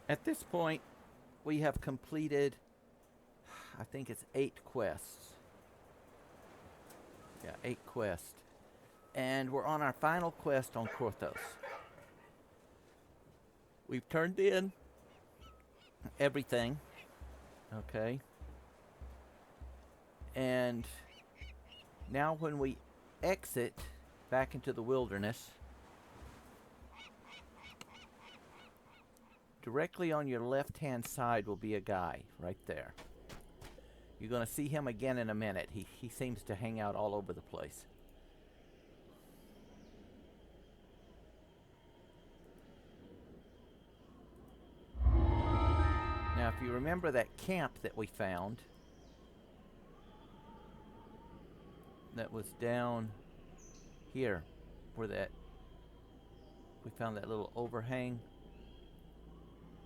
At this point, we have completed, I think it's 8 quests. Yeah, 8 quests. And we're on our final quest on Korthos. We've turned in everything. Okay. And now when we exit back into the wilderness, directly on your left-hand side will be a guy right there. You're going to see him again in a minute. He seems to hang out all over the place. Now, if you remember that camp that we found, that was down here, where we found that little overhang,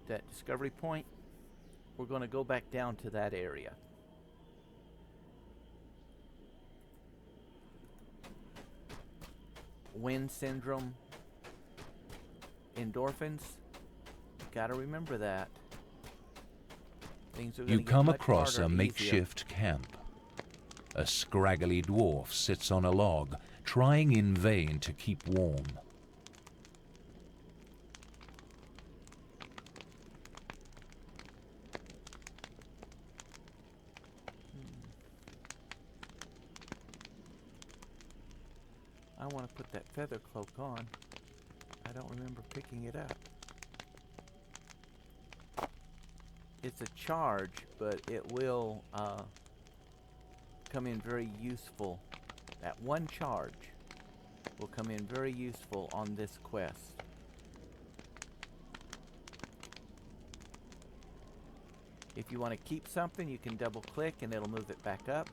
that discovery point, we're going to go back down to that area. Wind syndrome, endorphins, gotta remember that. You come across a makeshift camp. A scraggly dwarf sits on a log, trying in vain to keep warm. I want to put that feather cloak on. I don't remember picking it up. It's a charge, but it will come in very useful. That one charge will come in very useful on this quest. If you want to keep something, you can double click and it'll move it back up.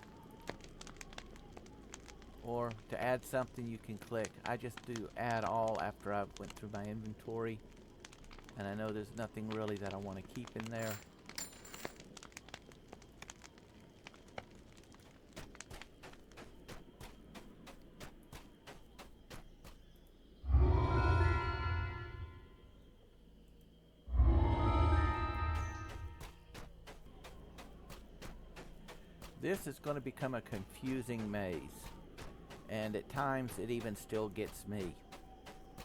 Or to add something, you can click. I just do add all after I've went through my inventory. And I know there's nothing really that I want to keep in there. This is going to become a confusing maze. And at times it even still gets me.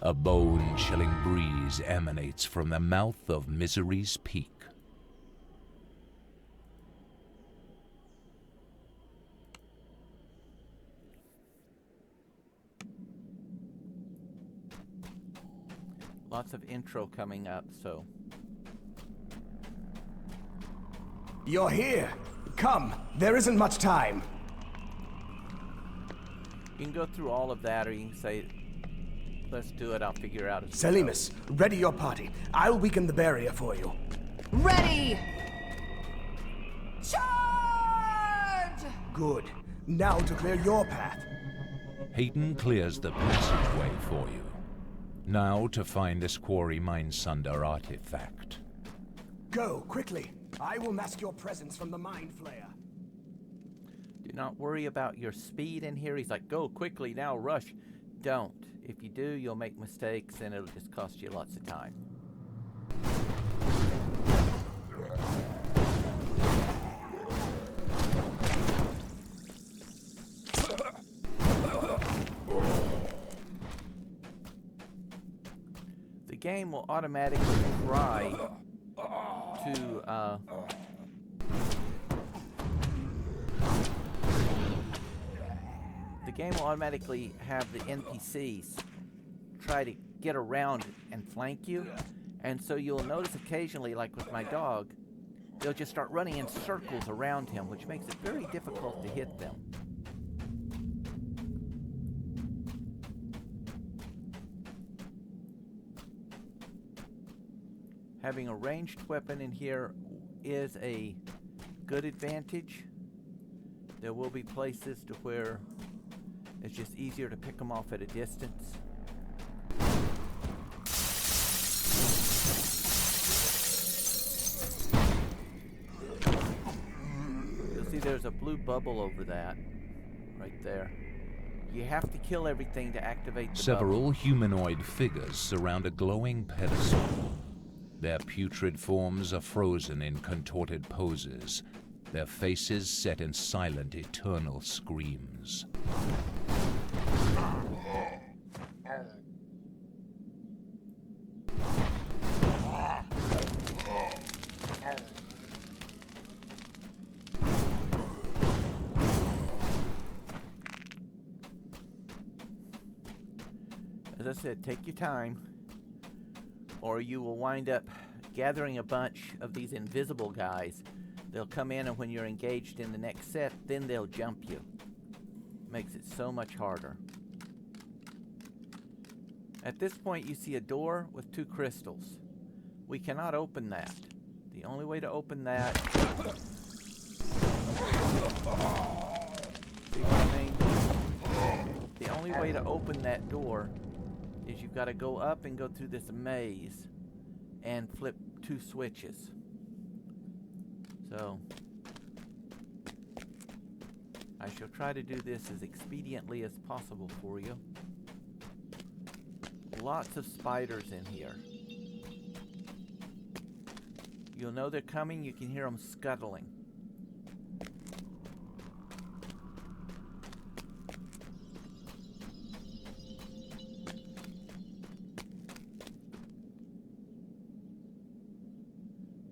A bone-chilling breeze emanates from the mouth of Misery's Peak. Lots of intro coming up, so. You're here. Come, there isn't much time. You can go through all of that, or you can say, let's do it, I'll figure out as we Selimus, ready your party. I'll weaken the barrier for you. Ready! Charge! Good. Now to clear your path. Hayton clears the passageway for you. Now to find this Quarry Mindsunder artifact. Go, quickly. I will mask your presence from the Mind Flayer. Do not worry about your speed in here. He's like, go quickly now, rush. Don't. If you do, you'll make mistakes and it'll just cost you lots of time. The game will automatically try to the game will automatically have the NPCs try to get around and flank you, and so you'll notice occasionally, like with my dog, they'll just start running in circles around him, which makes it very difficult to hit them. Having a ranged weapon in here is a good advantage. There will be places to where it's just easier to pick them off at a distance. You'll see there's a blue bubble over that, right there. You have to kill everything to activate the Several bubble. humanoid figures surround a glowing pedestal. Their putrid forms are frozen in contorted poses, their faces set in silent, eternal screams. As I said, take your time, or you will wind up gathering a bunch of these invisible guys. They'll come in, and when you're engaged in the next set, then they'll jump you. Makes it so much harder. At this point, you see a door with 2 crystals. We cannot open that. The only way to open that... See what I mean? The only way to open that door is you've got to go up and go through this maze and flip 2 switches. So I shall try to do this as expediently as possible for you. Lots of spiders in here. You'll know they're coming. You can hear them scuttling.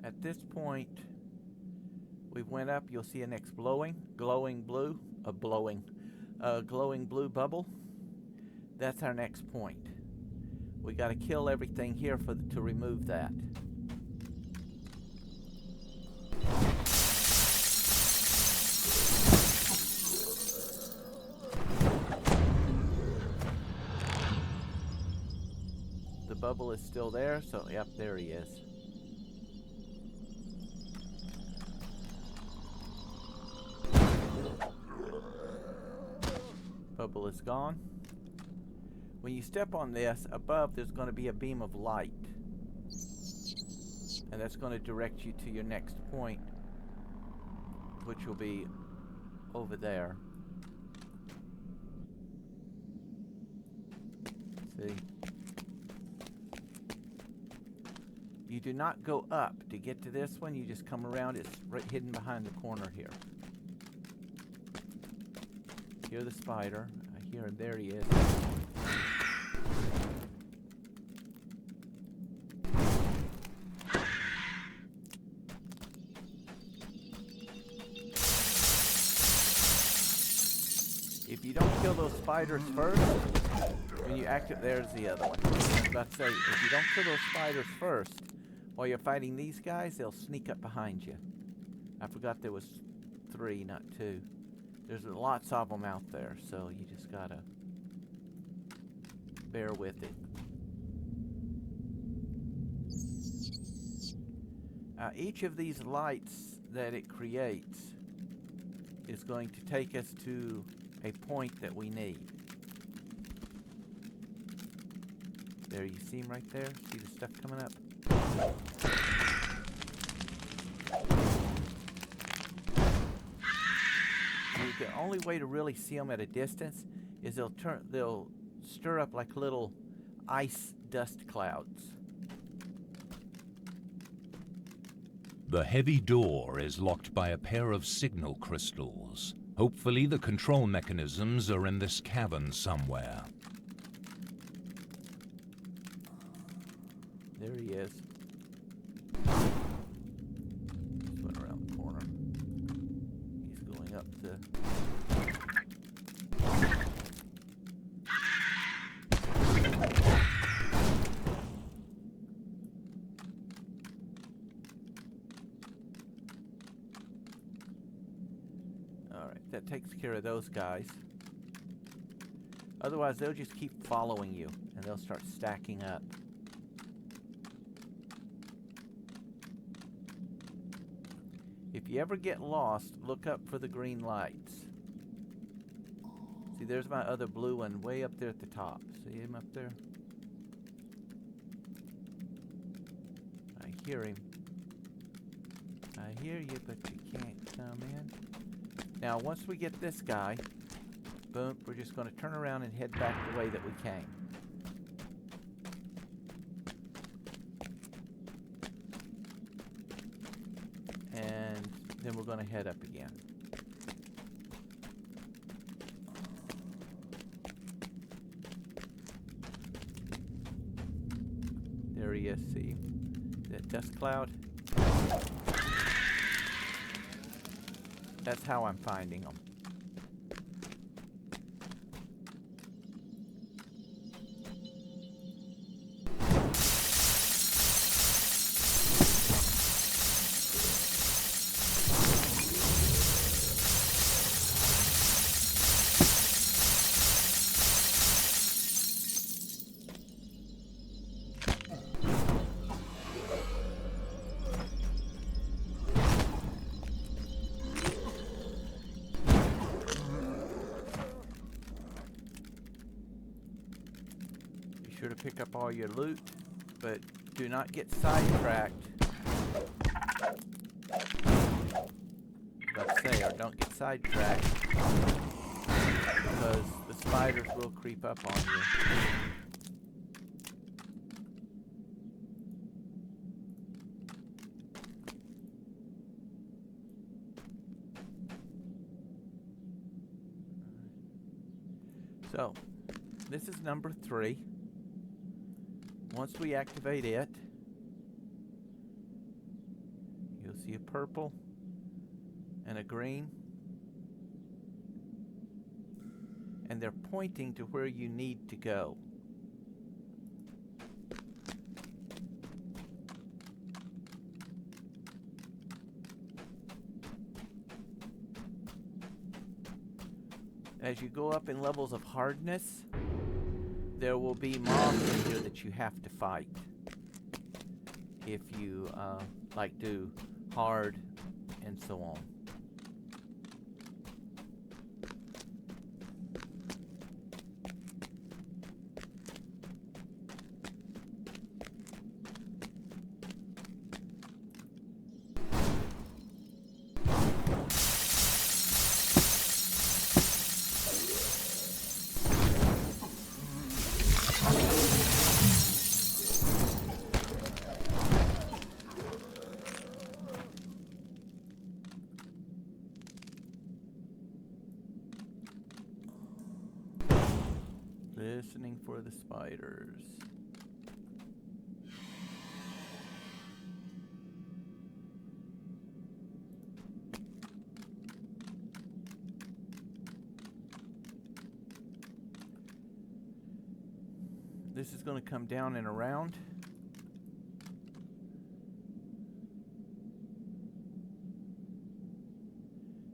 At this point, we went up. You'll see an glowing blue bubble. That's our next point. We got to kill everything here to remove that. The bubble is still there, so yep, there he is. Bubble is gone. When you step on this, above there's going to be a beam of light. And that's going to direct you to your next point, which will be over there. See? You do not go up to get to this one. You just come around. It's right hidden behind the corner here. Hear the spider. I hear him. There he is. If you don't kill those spiders first, when you activate, there's the other one. I was about to say, if you don't kill those spiders first, while you're fighting these guys, they'll sneak up behind you. I forgot there was 3, not 2. There's lots of them out there, so you just gotta bear with it. Each of these lights that it creates is going to take us to a point that we need. There, you see him right there? See the stuff coming up? The only way to really see them at a distance is they'll stir up like little ice dust clouds. The heavy door is locked by a pair of signal crystals. Hopefully the control mechanisms are in this cavern somewhere. There he is. Just went around the corner. He's going up the... Alright, that takes care of those guys. Otherwise, they'll just keep following you, and they'll start stacking up. If you ever get lost, look up for the green lights. See, there's my other blue one way up there at the top. See him up there? I hear him. I hear you, but you can't come in. Now, once we get this guy, boom, we're just going to turn around and head back the way that we came. Then we're going to head up again. There he is, see? That dust cloud? That's how I'm finding them. Sure to pick up all your loot, but do not get sidetracked. Let's say, or don't get sidetracked, because the spiders will creep up on you. So, this is number 3. Once we activate it, you'll see a purple and a green, and they're pointing to where you need to go. As you go up in levels of hardness, there will be mobs in here that you have to fight. If you like do hard and so on. Listening for the spiders. This is going to come down and around.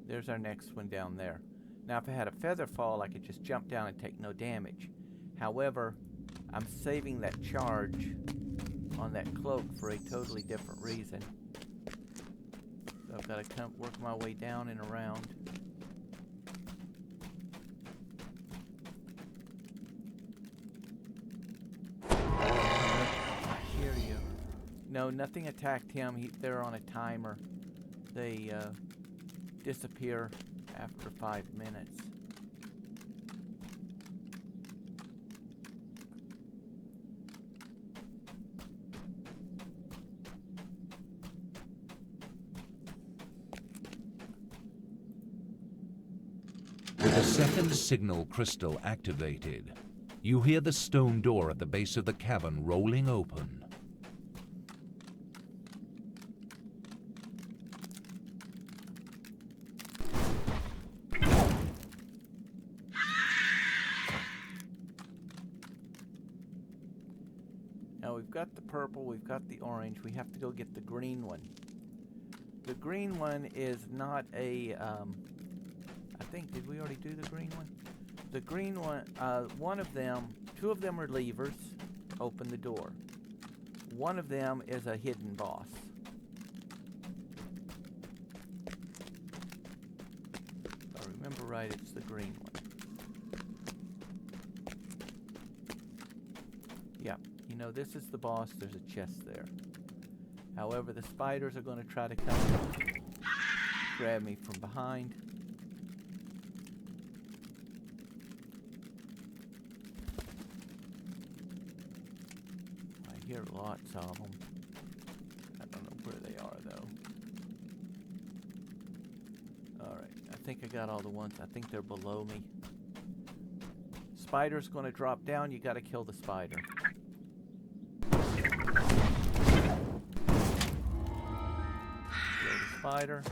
There's our next one down there. Now if I had a feather fall, I could just jump down and take no damage. However, I'm saving that charge on that cloak for a totally different reason. So I've got to come work my way down and around. I hear you. No, nothing attacked him. They're on a timer. They disappear after 5 minutes. With a second signal crystal activated, you hear the stone door at the base of the cavern rolling open. Now we've got the purple, we've got the orange, we have to go get the green one. The green one is not a, I think, did we already do the green one? The green one, one of them, 2 of them are levers, open the door. One of them is a hidden boss. If I remember right, it's the green one. Yeah, you know, this is the boss, there's a chest there. However, the spiders are going to try to come grab me from behind. I hear lots of them. I don't know where they are, though. think I got all the ones. I think they're below me. Spider's going to drop down. You got to kill the spider. Kill the spider.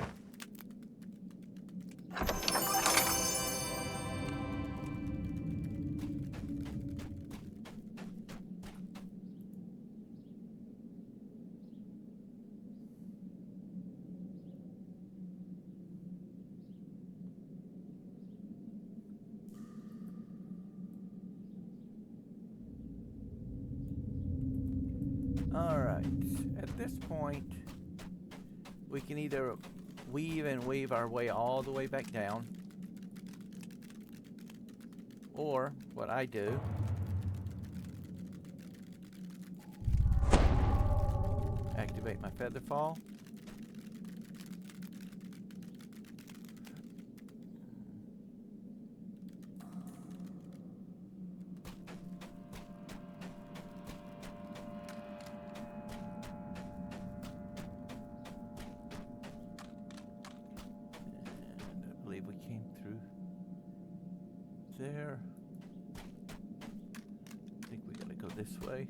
Alright, at this point, we can either weave our way all the way back down, or what I do, activate my feather fall. There. I think we gotta go this way.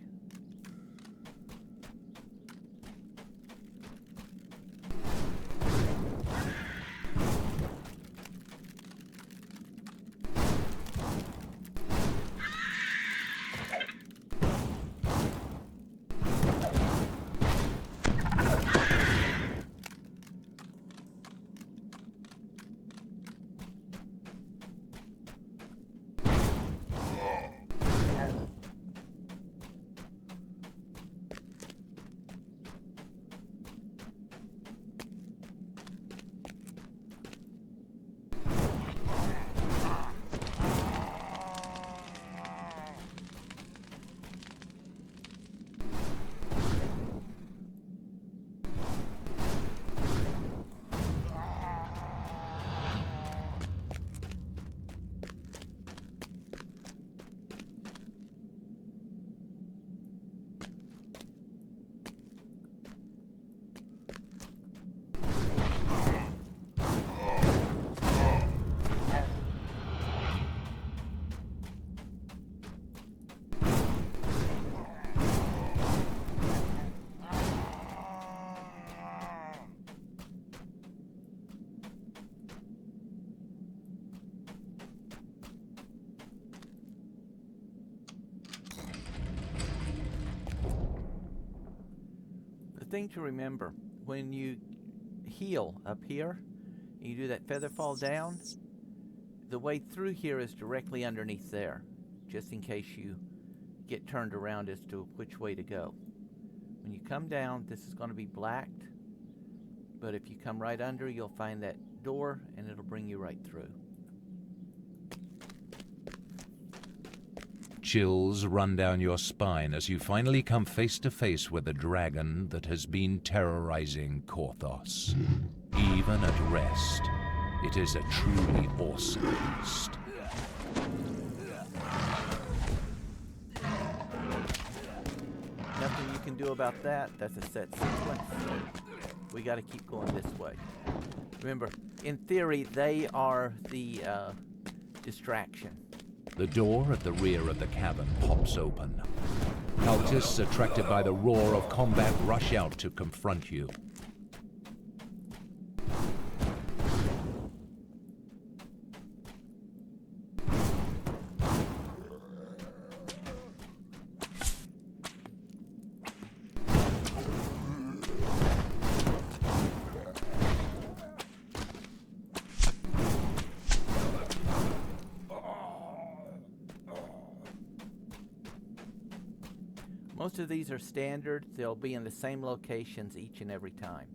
The thing to remember, when you heal up here, and you do that feather fall down, the way through here is directly underneath there, just in case you get turned around as to which way to go. When you come down, this is going to be blacked, but if you come right under, you'll find that door, and it'll bring you right through. Chills run down your spine as you finally come face to face with the dragon that has been terrorizing Korthos. Even at rest, it is a truly awesome beast. Nothing you can do about that. That's a set sequence. We got to keep going this way. Remember, in theory, they are the distraction. The door at the rear of the cavern pops open. Cultists, attracted by the roar of combat, rush out to confront you. Most of these are standard. They'll be in the same locations each and every time.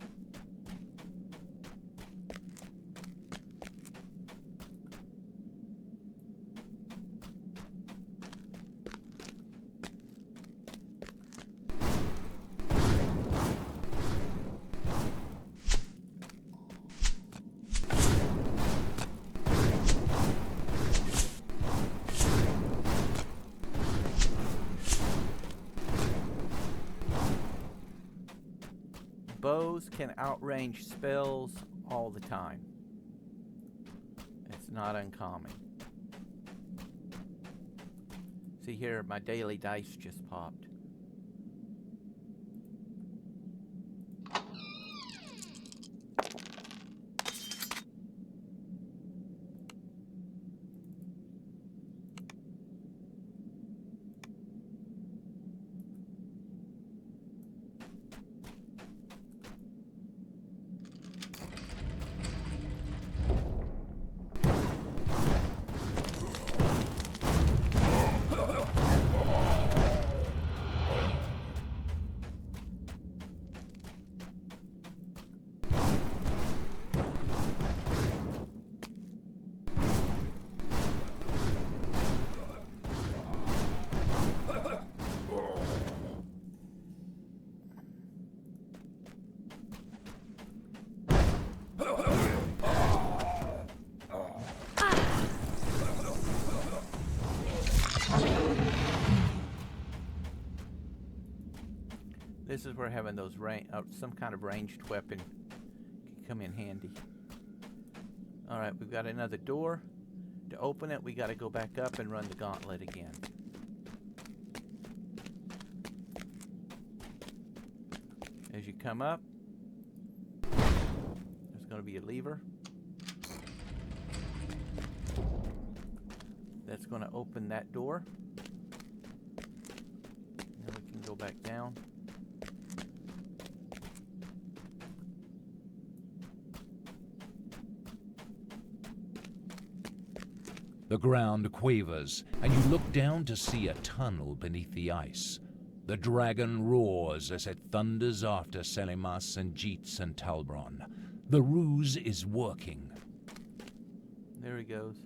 Bows can outrange spells all the time. not uncommon. See here, my daily dice just popped. This is where having those some kind of ranged weapon can come in handy. Alright, we've got another door. To open it, we got to go back up and run the gauntlet again. As you come up, there's going to be a lever. That's going to open that door. Now we can go back down. The ground quavers, and you look down to see a tunnel beneath the ice. The dragon roars as it thunders after Selimas and Jeets and Talbron. The ruse is working. There he goes.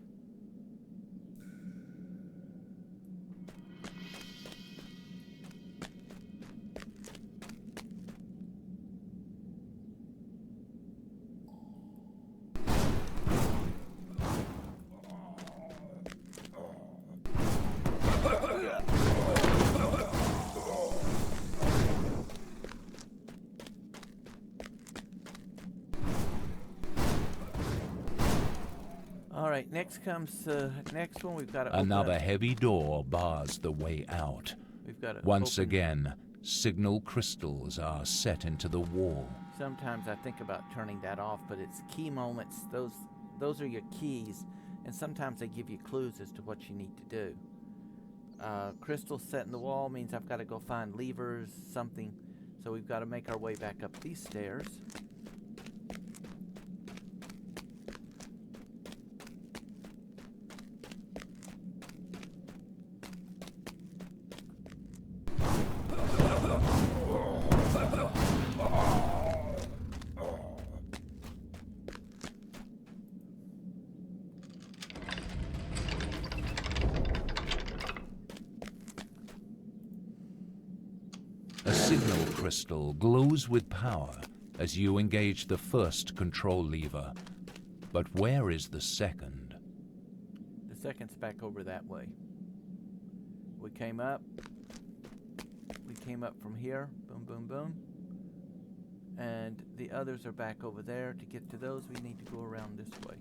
Alright, next comes next one. We've got to Another heavy door bars the way out. We've got to Once again, signal crystals are set into the wall. Sometimes I think about turning that off, but it's key moments. Those are your keys, and sometimes they give you clues as to what you need to do. Crystals set in the wall means I've got to go find levers, something. So we've got to make our way back up these stairs. A signal crystal glows with power as you engage the first control lever. But where is the second? The second's back over that way. We came up from here. Boom, boom, boom. And the others are back over there. To get to those, we need to go around this way.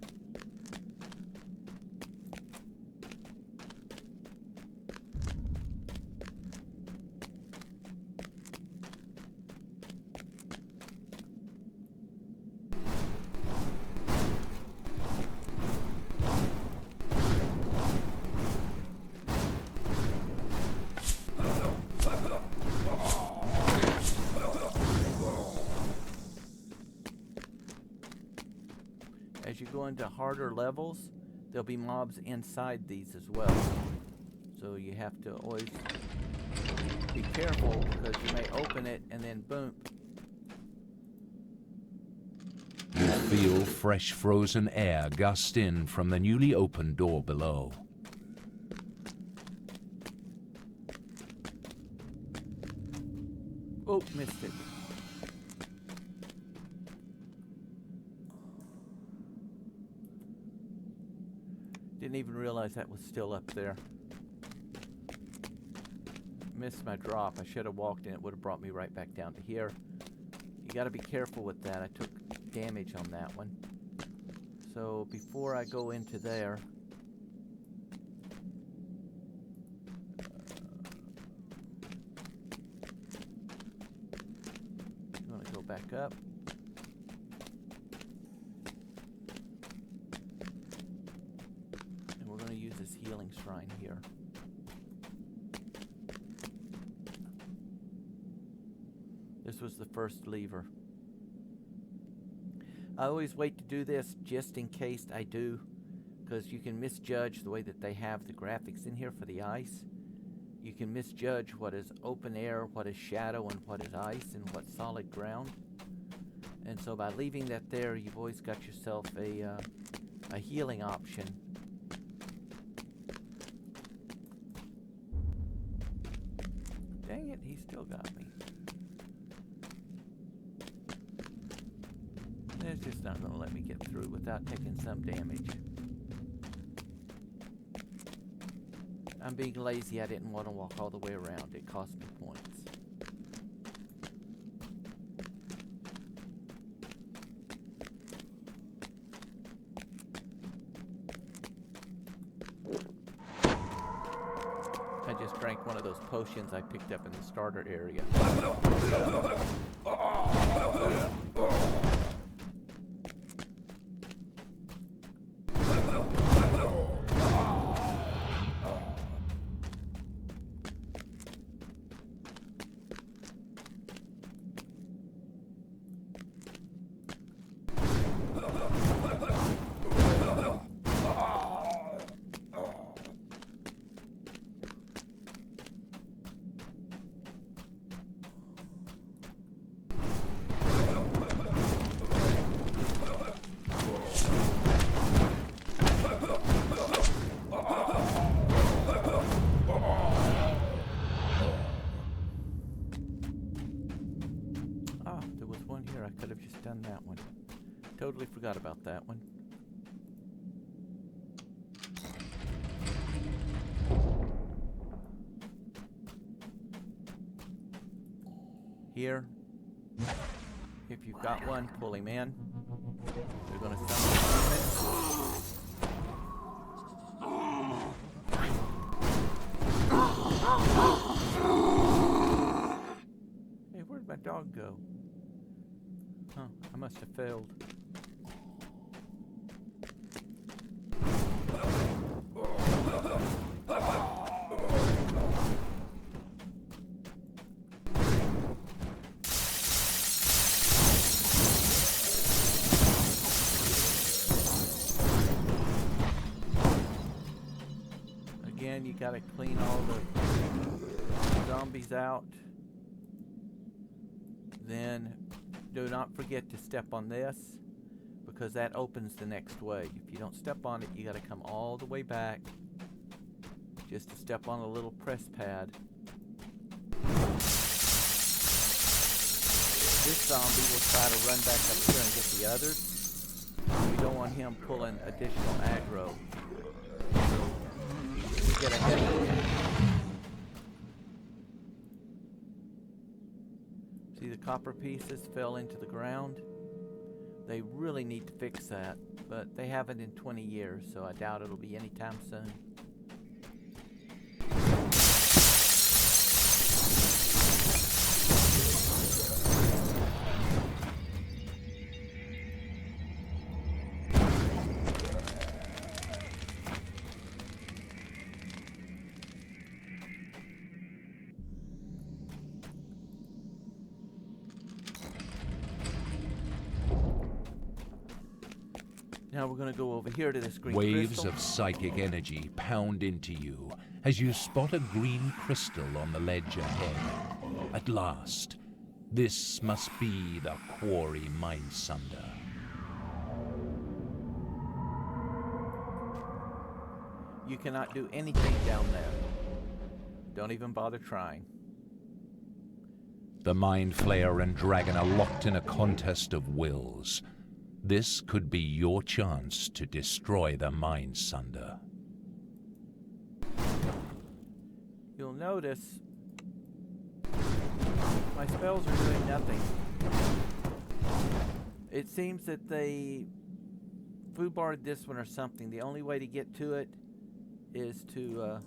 As you go into harder levels, there'll be mobs inside these as well. So you have to always be careful because you may open it and then boom. You feel fresh frozen air gust in from the newly opened door below. Oh, missed it. Didn't even realize that was still up there. Missed my drop. I should have walked in. It would have brought me right back down to here. You got to be careful with that. I took damage on that one. So before I go into there, I'm going to go back up. And we're going to use this healing shrine here. This was the first lever. I always wait to do this just in case I do, because you can misjudge the way that they have the graphics in here for the ice. You can misjudge what is open air, what is shadow, and what is ice, and what's solid ground. And so by leaving that there, you've always got yourself a healing option. Dang it, he still got me. It's just not going to let me get through without taking some damage. I'm being lazy. I didn't want to walk all the way around. It cost me points. I just drank one of those potions I picked up in the starter area. I could have just done that one. Totally forgot about that one. Here, if you've got one, pull him in. We're going to summon him. Hey, where'd my dog go? Huh, I must have failed. Again, you gotta clean all the zombies out. Then do not forget to step on this, because that opens the next way. If you don't step on it, you got to come all the way back just to step on a little press pad. This zombie will try to run back up here and get the others. We don't want him pulling additional aggro. We get ahead of him. See, the copper pieces fell into the ground. They really need to fix that, but they haven't in 20 years, so I doubt it'll be anytime soon. Now we're going to go over here to this green Waves crystal. of psychic energy pound into you as you spot a green crystal on the ledge ahead. At last, this must be the quarry Mindsunder. You cannot do anything down there. Don't even bother trying. The Mind Flayer and Dragon are locked in a contest of wills. This could be your chance to destroy the Mindsunder. You'll notice my spells are doing nothing. It seems that they foobarred this one or something. The only way to get to it is to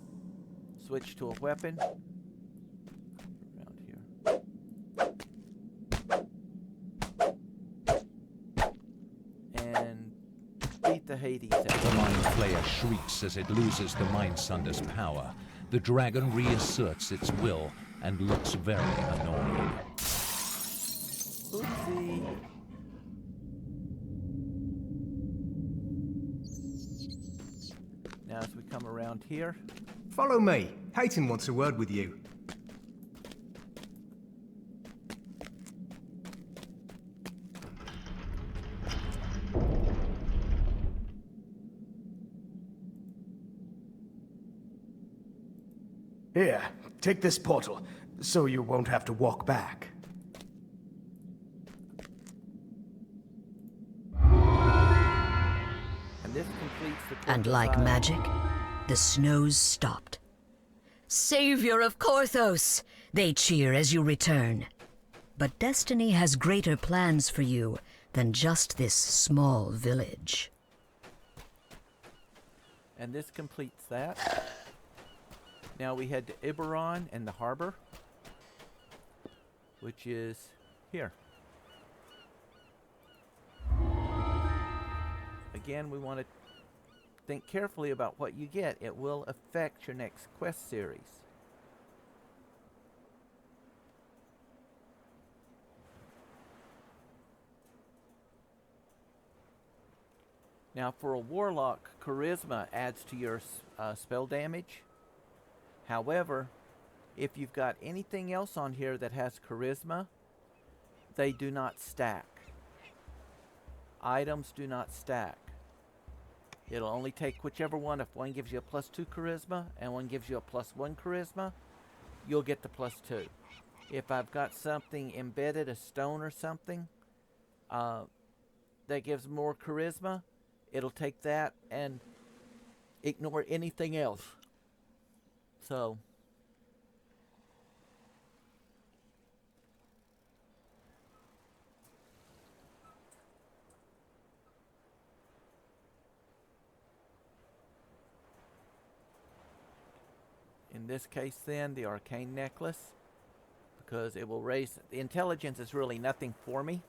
switch to a weapon. Around here. And beat the Hades out. The Mind Flayer shrieks as it loses the Mind Sunder's power. The dragon reasserts its will and looks very annoyed. Oopsie. Now as we come around here, Follow me. Hayton wants a word with you. Here, take this portal, so you won't have to walk back. and this completes the And Korthos like Island. magic, the snows stopped. Savior of Korthos! They cheer as you return. But destiny has greater plans for you than just this small village. And this completes that. Now we head to Iberon and the harbor, which is here. Again, we want to think carefully about what you get. It will affect your next quest series. Now for a warlock, charisma adds to your spell damage. However, if you've got anything else on here that has charisma, they do not stack. Items do not stack. It'll only take whichever one. If one gives you a +2 charisma and one gives you a +1 charisma, you'll get the +2. If I've got something embedded, a stone or something, that gives more charisma, it'll take that and ignore anything else. So, in this case then, the arcane necklace, because it will raise, the intelligence is really nothing for me,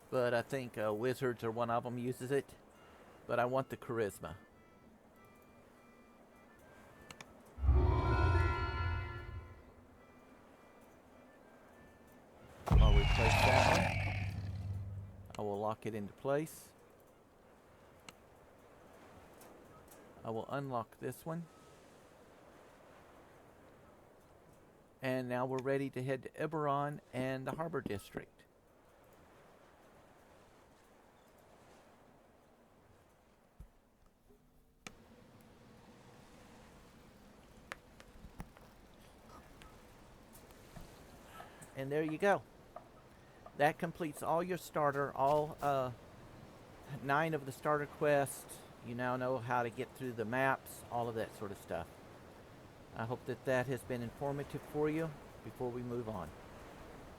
but I think wizards or one of them uses it, but I want the charisma. I'll replace that one. I will lock it into place. I will unlock this one. And now we're ready to head to Iberon and the Harbor District. And there you go. That completes all your starter, all 9 of the starter quests. You now know how to get through the maps, all of that sort of stuff. I hope that that has been informative for you before we move on.